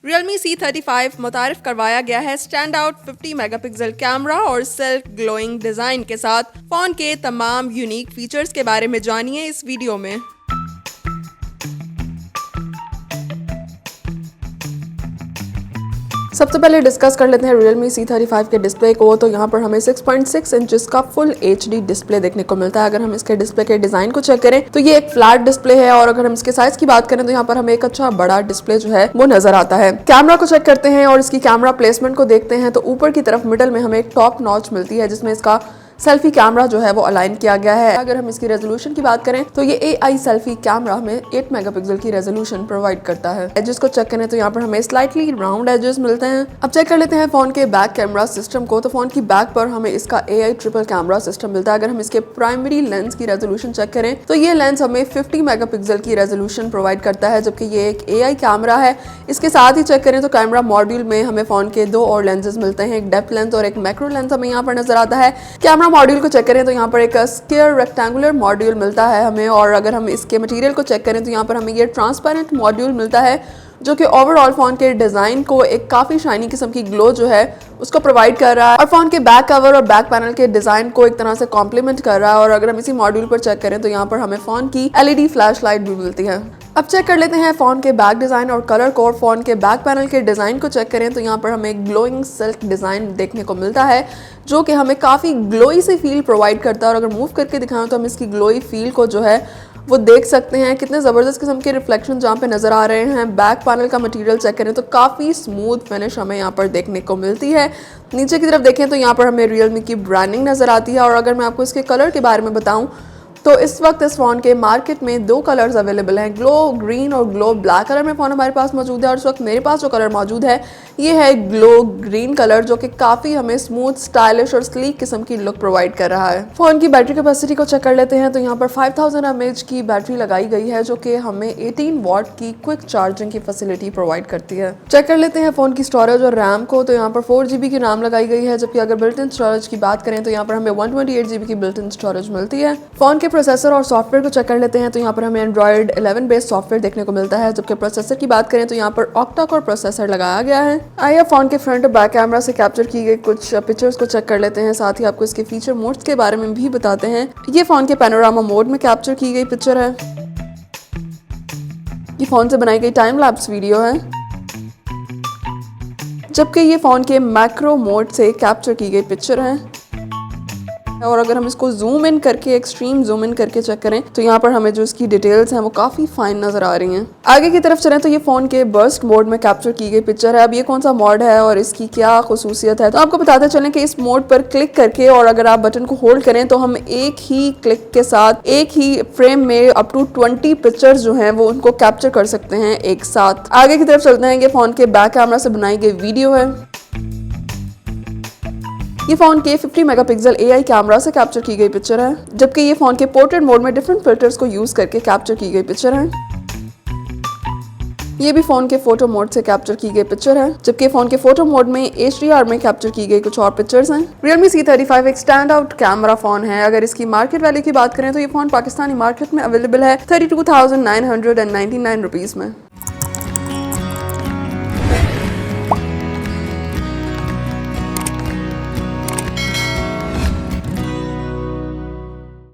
Realme C35 मुतारिफ करवाया गया है स्टैंड आउट 50 मेगापिक्सल कैमरा और सेल्फ ग्लोइंग डिजाइन के साथ। फोन के तमाम यूनिक फीचर्स के बारे में जानिए इस वीडियो में। सबसे पहले डिस्कस कर लेते हैं Realme C35 के डिस्प्ले को। तो यहाँ पर हमें 6.6 इंचेस का फुल HD डिस्प्ले देखने को मिलता है। अगर हम इसके डिस्प्ले के डिजाइन को चेक करें तो ये एक फ्लैट डिस्प्ले है, और अगर हम इसके साइज की बात करें तो यहाँ पर हमें एक अच्छा बड़ा डिस्प्ले जो है वो नजर आता है। कैमरा को चेक करते हैं और इसकी कैमरा प्लेसमेंट को देखते हैं तो ऊपर की तरफ मिडल में हमें एक टॉप नॉच मिलती है जिसमें इसका सेल्फी कैमरा जो है वो अलाइन किया गया है। अगर हम इसकी रेजोल्यूशन की बात करें तो ये AI सेल्फी कैमरा हमें 8 मेगापिक्सल की रेजोल्यूशन प्रोवाइड करता है। एजेस को चेक करें तो यहाँ पर हमें स्लाइटली राउंड एजेस मिलते हैं। अब चेक कर लेते हैं फोन के बैक कैमरा सिस्टम को। तो फोन की बैक पर हमें इसका AI ट्रिपल कैमरा सिस्टम मिलता है। अगर हम इसके प्राइमरी लेंस की रेजोल्यूशन चेक करें तो ये लेंस हमें 50 मेगापिक्सल की रेजोल्यूशन प्रोवाइड करता है, जबकि ये एक AI कैमरा है। इसके साथ ही चेक करें तो कैमरा मॉड्यूल में हमें फोन के दो और लेंसेज मिलते हैं, एक डेप्थ लेंस और एक मैक्रो लेंस हमें यहाँ पर नजर आता है। कैमरा मॉड्यूल को चेक करें तो यहाँ पर एक स्क्वायर रेक्टेंगुलर मॉड्यूल मिलता है हमें, और अगर हम इसके मटेरियल को चेक करें तो यहाँ पर हमें ये ट्रांसपेरेंट मॉड्यूल मिलता है जो कि ओवरऑल फोन के डिजाइन को एक काफी शाइनी किस्म की ग्लो जो है उसको प्रोवाइड कर रहा है, और फोन के बैक कवर और बैक पैनल के डिजाइन को एक तरह से कॉम्प्लीमेंट कर रहा है। और अगर हम इसी मॉड्यूल पर चेक करें तो यहाँ पर हमें फोन की LED फ्लैश लाइट भी मिलती है। अब चेक कर लेते हैं फोन के बैक डिजाइन और कलर को। फोन के बैक पैनल के डिजाइन को चेक करें तो यहाँ पर हमें ग्लोइंग सिल्क डिजाइन देखने को मिलता है जो कि हमें काफी ग्लोई सी फील प्रोवाइड करता है। और अगर मूव करके दिखाएं तो हम इसकी ग्लोई फील को जो है वो देख सकते हैं, कितने ज़बरदस्त किस्म के रिफ्लेक्शन जहाँ पे नज़र आ रहे हैं। बैक पैनल का मटेरियल चेक करें तो काफ़ी स्मूथ फिनिश हमें यहाँ पर देखने को मिलती है। नीचे की तरफ देखें तो यहाँ पर हमें Realme की ब्रांडिंग नज़र आती है। और अगर मैं आपको इसके कलर के बारे में बताऊँ तो इस वक्त इस फोन के मार्केट में दो कलर्स अवेलेबल हैं, ग्लो ग्रीन और ग्लो ब्लैक कलर में फोन हमारे पास मौजूद है। और इस वक्त मेरे पास जो कलर मौजूद है ये है ग्लो ग्रीन कलर, जो कि काफ़ी हमें स्मूथ, स्टाइलिश और स्लीक किस्म की लुक प्रोवाइड कर रहा है। फोन की बैटरी कैपेसिटी को चेक कर लेते हैं तो यहाँ पर 5000 mAh की बैटरी लगाई गई है जो कि हमें 18 वॉट की क्विक चार्जिंग की फैसिलिटी प्रोवाइड करती है। चेक कर लेते हैं फोन की स्टोरेज और रैम को। तो यहाँ पर 4GB की रैम लगाई गई है, जबकि अगर बिल्ट इन स्टोरेज की बात करें तो यहाँ पर हमें 128GB की बिल्ट इन स्टोरेज मिलती है। फोन के प्रोसेसर और सॉफ्टवेयर को चेक कर लेते हैं तो यहाँ पर हमें Android 11 बेस्ड सॉफ्टवेयर देखने को मिलता है, जबकि प्रोसेसर की बात करें तो यहाँ पर ऑक्टा कोर प्रोसेसर लगाया गया है। आइए फोन के फ्रंट और बैक कैमरा से कैप्चर की गई कुछ पिक्चर्स को चेक कर लेते हैं, साथ ही आपको इसके फीचर मोड्स के बारे में भी बताते हैं। ये फोन के पैनोरामा मोड में कैप्चर की गई पिक्चर है। ये फोन से बनाई गई टाइम लैप्स वीडियो है, जबकि ये फोन के मैक्रो मोड से कैप्चर की गई पिक्चर है। और अगर हम इसको जूम इन करके, एक्सट्रीम जूम इन करके चेक करें तो यहाँ पर हमें जो इसकी डिटेल्स हैं वो काफी फाइन नजर आ रही हैं। आगे की तरफ चलें तो ये फोन के बर्स्ट मोड में कैप्चर की गई पिक्चर है। अब ये कौन सा मोड है और इसकी क्या खुसूसियत है तो आपको बताते चलें कि इस मोड पर क्लिक करके और अगर आप बटन को होल्ड करें तो हम एक ही क्लिक के साथ एक ही फ्रेम में अप टू 20 पिक्चर्स जो हैं वो उनको कैप्चर कर सकते हैं एक साथ। आगे की तरफ चलते हैं, ये फोन के बैक कैमरा से बनाई गई वीडियो है। ये फोन के 50 मेगापिक्सल AI कैमरा से कैप्चर की गई पिक्चर है, जबकि ये फोन के पोर्ट्रेट मोड में डिफरेंट फिल्टर्स को यूज करके कैप्चर की गई पिक्चर है। ये भी फोन के फोटो मोड से कैप्चर की गई पिक्चर है, जबकि फोन के फोटो मोड में HDR में कैप्चर की गई कुछ और पिक्चर्स हैं। Realme C35 एक स्टैंड आउट कैमरा फोन है। अगर इसकी मार्केट वैल्यू की बात करें तो ये फोन पाकिस्तानी मार्केट में अवेलेबल है 32,999 रुपीस में।